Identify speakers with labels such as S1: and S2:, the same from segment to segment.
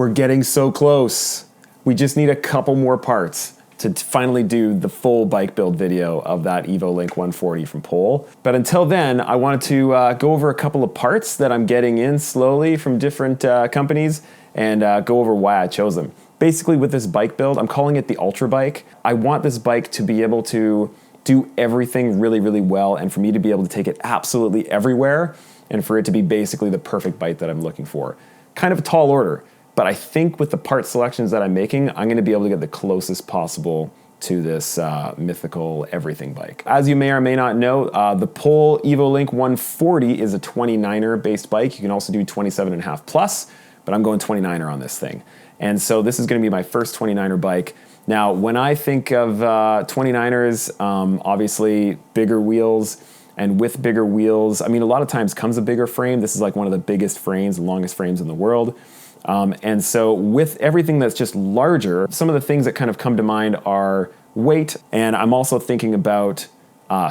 S1: We're getting so close. We just need a couple more parts to finally do the full bike build video of that Evolink 140 from Pole. But until then, I wanted to go over a couple of parts that I'm getting in slowly from different companies and go over why I chose them. Basically with this bike build, I'm calling it the Ultra Bike. I want this bike to be able to do everything really, really well and for me to be able to take it absolutely everywhere and for it to be basically the perfect bike that I'm looking for. Kind of a tall order. But I think with the part selections that I'm making, I'm going to be able to get the closest possible to this mythical everything bike. As you may or may not know, the Pole Evolink 140 is a 29er based bike. You can also do 27.5 plus, but I'm going 29er on this thing. And so this is going to be my first 29er bike. Now, when I think of 29ers, obviously bigger wheels. And with bigger wheels, I mean, a lot of times comes a bigger frame. This is like one of the biggest frames, the longest frames in the world. And so with everything that's just larger, some of the things that kind of come to mind are weight. And I'm also thinking about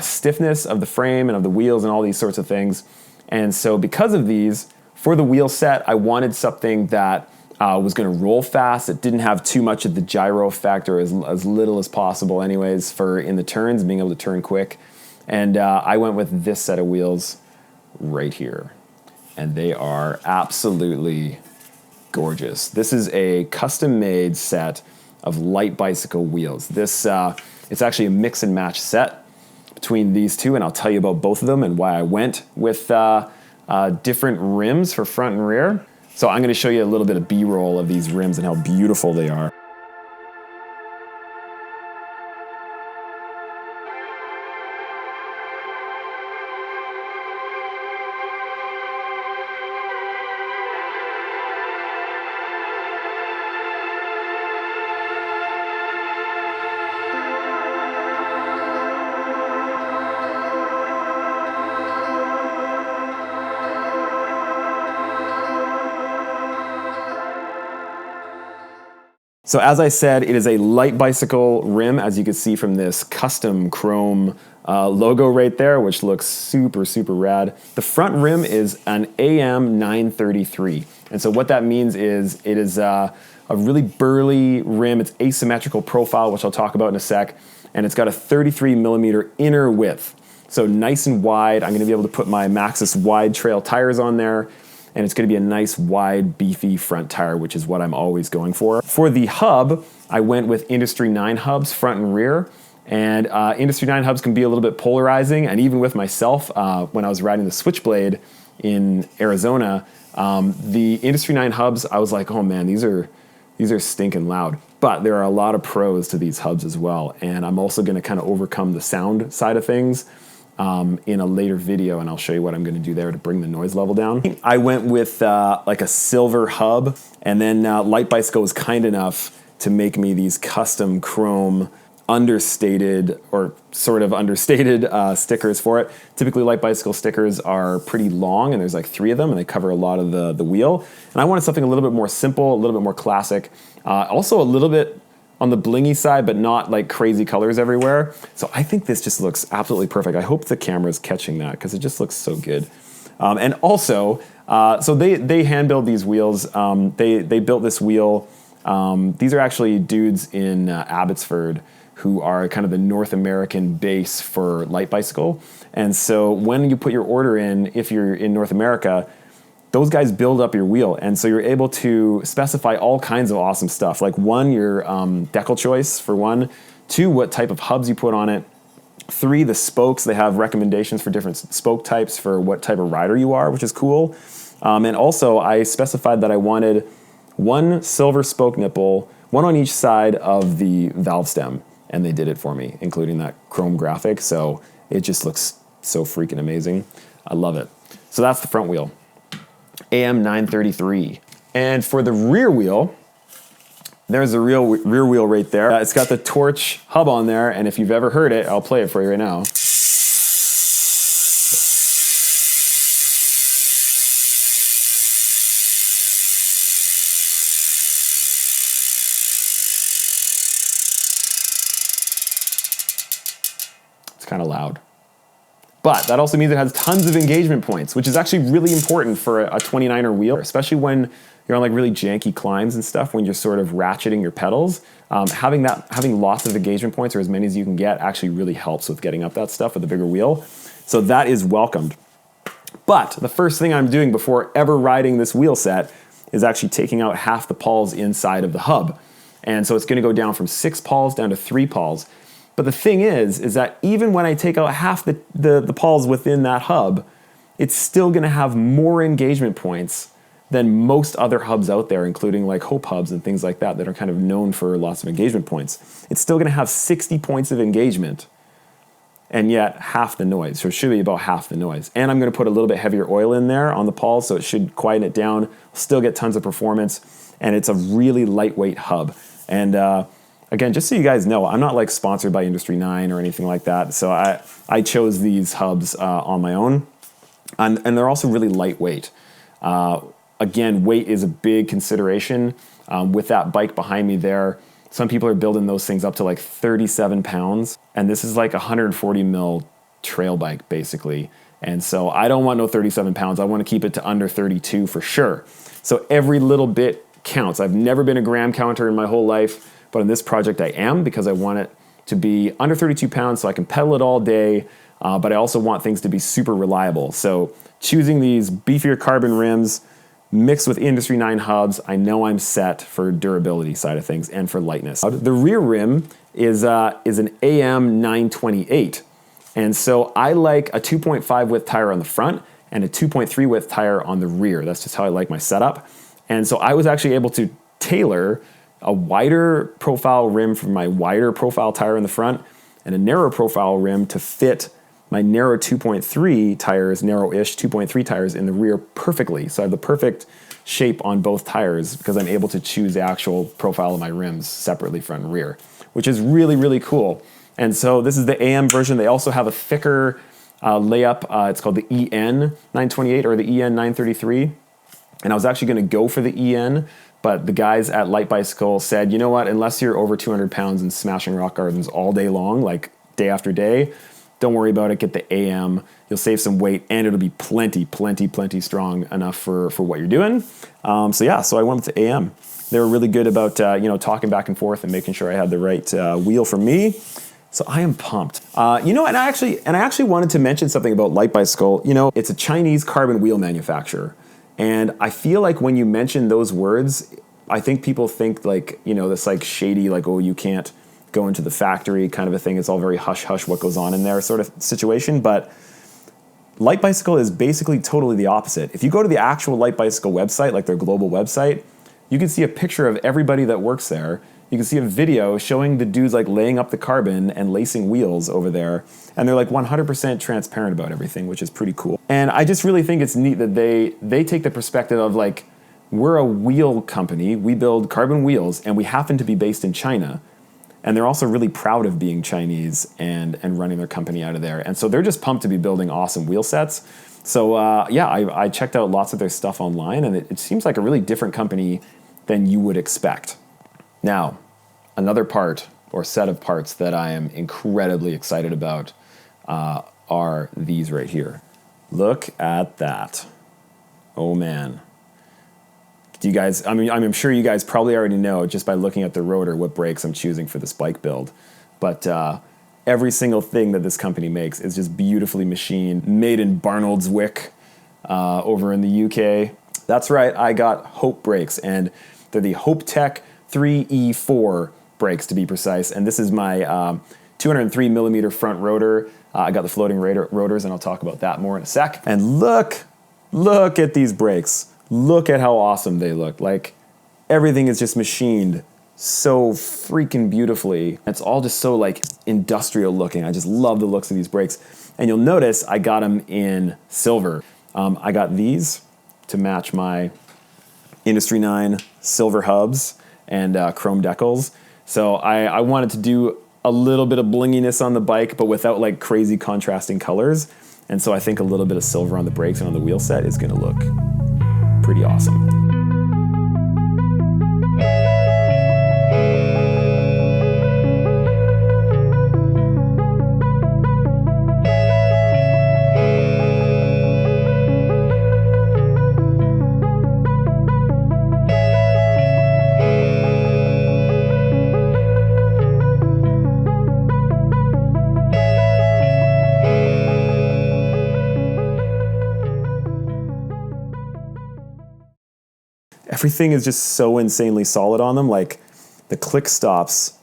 S1: stiffness of the frame and of the wheels and all these sorts of things. And so because of these, for the wheel set, I wanted something that was going to roll fast. It didn't have too much of the gyro effect, or as little as possible anyways, for in the turns, being able to turn quick. And I went with this set of wheels right here. And they are absolutely gorgeous. This is a custom-made set of light bicycle wheels. This it's actually a mix and match set between these two, and I'll tell you about both of them and why I went with different rims for front and rear. So I'm going to show you a little bit of B-roll of these rims and how beautiful they are. So as I said, it is a light bicycle rim, as you can see from this custom chrome logo right there, which looks super, super rad. The front rim is an AM 933. And so what that means is it is a really burly rim. It's asymmetrical profile, which I'll talk about in a sec. And it's got a 33 millimeter inner width. So nice and wide. I'm gonna be able to put my Maxxis wide trail tires on there. And it's going to be a nice, wide, beefy front tire, which is what I'm always going for. For the hub, I went with Industry 9 hubs, front and rear. And Industry 9 hubs can be a little bit polarizing. And even with myself, when I was riding the Switchblade in Arizona, the Industry 9 hubs, I was like, oh man, these are stinking loud. But there are a lot of pros to these hubs as well. And I'm also going to kind of overcome the sound side of things in a later video, and I'll show you what I'm going to do there to bring the noise level down. I went with like a silver hub, and then Light Bicycle was kind enough to make me these custom chrome understated or sort of understated stickers for it. Typically Light Bicycle stickers are pretty long, and there's like 3 of them, and they cover a lot of the wheel. And I wanted something a little bit more simple, a little bit more classic, also a little bit on the blingy side, but not like crazy colors everywhere. So I think this just looks absolutely perfect. I hope the camera's catching that because it just looks so good. And also, so they hand build these wheels. They built this wheel. These are actually dudes in Abbotsford who are kind of the North American base for Light Bicycle. And so when you put your order in, if you're in North America, those guys build up your wheel, and so you're able to specify all kinds of awesome stuff. Like 1, your decal choice for 1, 2, what type of hubs you put on it, 3, the spokes. They have recommendations for different spoke types for what type of rider you are, which is cool. And also I specified that I wanted 1 silver spoke nipple, 1 on each side of the valve stem, and they did it for me, including that chrome graphic. So it just looks so freaking amazing. I love it. So that's the front wheel. AM 933. And for the rear wheel, there's the rear wheel right there. It's got the Torch hub on there, and if you've ever heard it, I'll play it for you right now. It's kind of loud. But that also means it has tons of engagement points, which is actually really important for a 29er wheel, especially when you're on like really janky climbs and stuff, when you're sort of ratcheting your pedals, having lots of engagement points, or as many as you can get, actually really helps with getting up that stuff with a bigger wheel. So that is welcomed. But the first thing I'm doing before ever riding this wheel set is actually taking out half the pawls inside of the hub. And so it's gonna go down from 6 pawls down to 3 pawls. But the thing is that even when I take out half the pawls within that hub, it's still gonna have more engagement points than most other hubs out there, including like Hope hubs and things like that are kind of known for lots of engagement points. It's still gonna have 60 points of engagement, and yet half the noise. So it should be about half the noise. And I'm gonna put a little bit heavier oil in there on the pawls, so it should quieten it down, still get tons of performance, and it's a really lightweight hub. And again, just so you guys know, I'm not like sponsored by Industry 9 or anything like that, so I chose these hubs on my own, and they're also really lightweight. Again, weight is a big consideration. With that bike behind me there, some people are building those things up to like 37 pounds, and this is like a 140 mil trail bike basically. And so I don't want no 37 pounds. I want to keep it to under 32 for sure. So every little bit counts. I've never been a gram counter in my whole life, but in this project I am, because I want it to be under 32 pounds so I can pedal it all day, but I also want things to be super reliable. So choosing these beefier carbon rims mixed with Industry 9 hubs, I know I'm set for durability side of things and for lightness. The rear rim is an AM 928. And so I like a 2.5 width tire on the front and a 2.3 width tire on the rear. That's just how I like my setup. And so I was actually able to tailor a wider profile rim for my wider profile tire in the front and a narrow profile rim to fit my narrow 2.3 tires, narrow-ish 2.3 tires in the rear perfectly. So I have the perfect shape on both tires because I'm able to choose the actual profile of my rims separately front and rear, which is really, really cool. And so this is the AM version. They also have a thicker layup. It's called the EN 928 or the EN 933. And I was actually gonna go for the EN, but the guys at Light Bicycle said, you know what, unless you're over 200 pounds and smashing rock gardens all day long, like day after day, don't worry about it, get the AM. You'll save some weight and it'll be plenty strong enough for what you're doing. So I went with the AM. They were really good about talking back and forth and making sure I had the right wheel for me. So I am pumped. And I actually wanted to mention something about Light Bicycle. It's a Chinese carbon wheel manufacturer. And I feel like when you mention those words, I think people think like, this like shady, like, oh, you can't go into the factory kind of a thing. It's all very hush-hush what goes on in there sort of situation. But Light Bicycle is basically totally the opposite. If you go to the actual Light Bicycle website, like their global website, you can see a picture of everybody that works there. You can see a video showing the dudes like laying up the carbon and lacing wheels over there. And they're like 100% transparent about everything, which is pretty cool. And I just really think it's neat that they take the perspective of like, we're a wheel company, we build carbon wheels, and we happen to be based in China. And they're also really proud of being Chinese and running their company out of there. And so they're just pumped to be building awesome wheel sets. So I checked out lots of their stuff online, and it seems like a really different company than you would expect. Now, another part or set of parts that I am incredibly excited about are these right here. Look at that. Oh man. Do you guys, I'm sure you guys probably already know just by looking at the rotor what brakes I'm choosing for this bike build. But every single thing that this company makes is just beautifully machined, made in Barnoldswick over in the UK. That's right, I got Hope brakes, and they're the Hope Tech 3E4 brakes to be precise. And this is my 203 millimeter front rotor. I got the floating rotors, and I'll talk about that more in a sec. And look at these brakes. Look at how awesome they look. Like, everything is just machined so freaking beautifully. It's all just so like industrial looking. I just love the looks of these brakes. And you'll notice I got them in silver. I got these to match my Industry 9 silver hubs and chrome decals. So I wanted to do a little bit of blinginess on the bike, but without like crazy contrasting colors. And so I think a little bit of silver on the brakes and on the wheel set is gonna look pretty awesome. everything is just so insanely solid on them. Like the click stops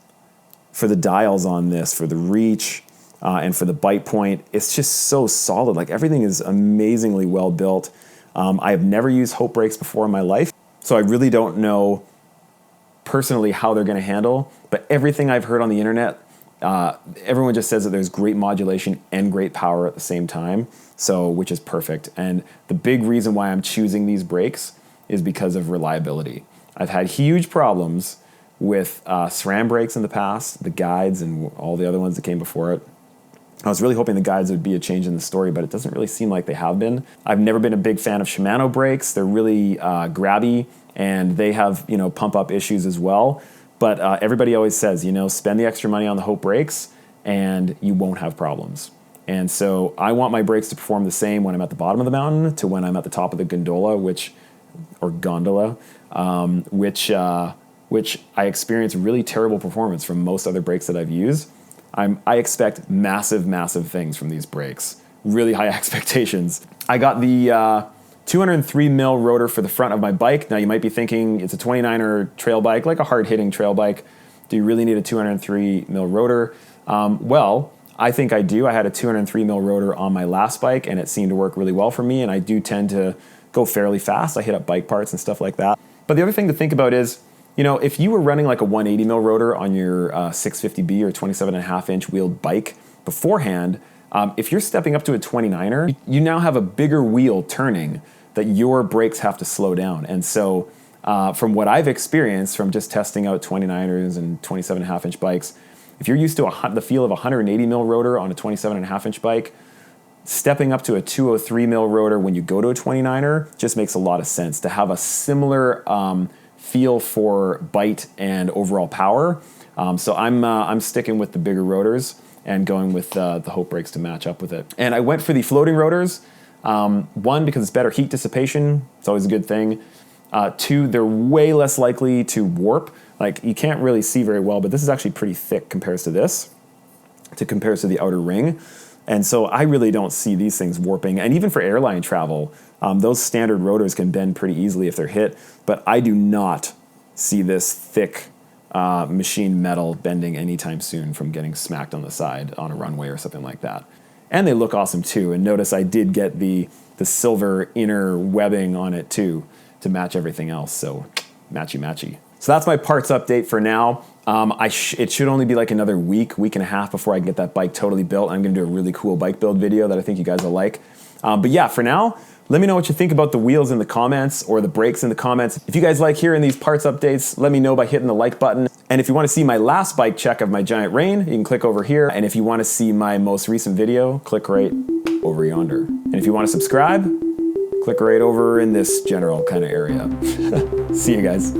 S1: for the dials on this, for the reach, and for the bite point, it's just so solid. Like everything is amazingly well built. I have never used Hope brakes before in my life, so I really don't know personally how they're gonna handle, but everything I've heard on the internet, everyone just says that there's great modulation and great power at the same time, so which is perfect. And the big reason why I'm choosing these brakes is because of reliability. I've had huge problems with SRAM brakes in the past, the guides and all the other ones that came before it. I was really hoping the guides would be a change in the story, but it doesn't really seem like they have been. I've never been a big fan of Shimano brakes. They're really grabby, and they have, you know, pump up issues as well. But everybody always says, you know, spend the extra money on the Hope brakes and you won't have problems. And so I want my brakes to perform the same when I'm at the bottom of the mountain to when I'm at the top of the gondola, which I experience really terrible performance from most other brakes that I've used. I expect massive, massive things from these brakes. Really high expectations. I got the 203 mil rotor for the front of my bike. Now you might be thinking it's a 29er trail bike, like a hard-hitting trail bike. Do you really need a 203 mil rotor? Well, I think I do. I had a 203 mil rotor on my last bike, and it seemed to work really well for me, and I do tend to go fairly fast. I hit up bike parts and stuff like that. But the other thing to think about is, you know, if you were running like a 180 mil rotor on your 650B or 27.5 inch wheeled bike beforehand, if you're stepping up to a 29er, you now have a bigger wheel turning that your brakes have to slow down. And so from what I've experienced from just testing out 29ers and 27.5 inch bikes, if you're used to the feel of a 180 mil rotor on a 27.5 inch bike, stepping up to a 203 mil rotor when you go to a 29er just makes a lot of sense to have a similar feel for bite and overall power. So I'm sticking with the bigger rotors and going with the Hope brakes to match up with it. And I went for the floating rotors. One, because it's better heat dissipation. It's always a good thing. Two, they're way less likely to warp. Like you can't really see very well, but this is actually pretty thick compared to this, compares to the outer ring. And so I really don't see these things warping. And even for airline travel, those standard rotors can bend pretty easily if they're hit, but I do not see this thick machine metal bending anytime soon from getting smacked on the side on a runway or something like that. And they look awesome too. And notice I did get the silver inner webbing on it too to match everything else. So matchy-matchy. So that's my parts update for now. It should only be like another week and a half before I can get that bike totally built. I'm gonna do a really cool bike build video that I think you guys will like. But yeah, for now, let me know what you think about the wheels in the comments or the brakes in the comments. If you guys like hearing these parts updates, let me know by hitting the like button. And if you want to see my last bike check of my Giant Rain, you can click over here. And if you want to see my most recent video, click right over yonder. And if you want to subscribe, click right over in this general kind of area. See you guys.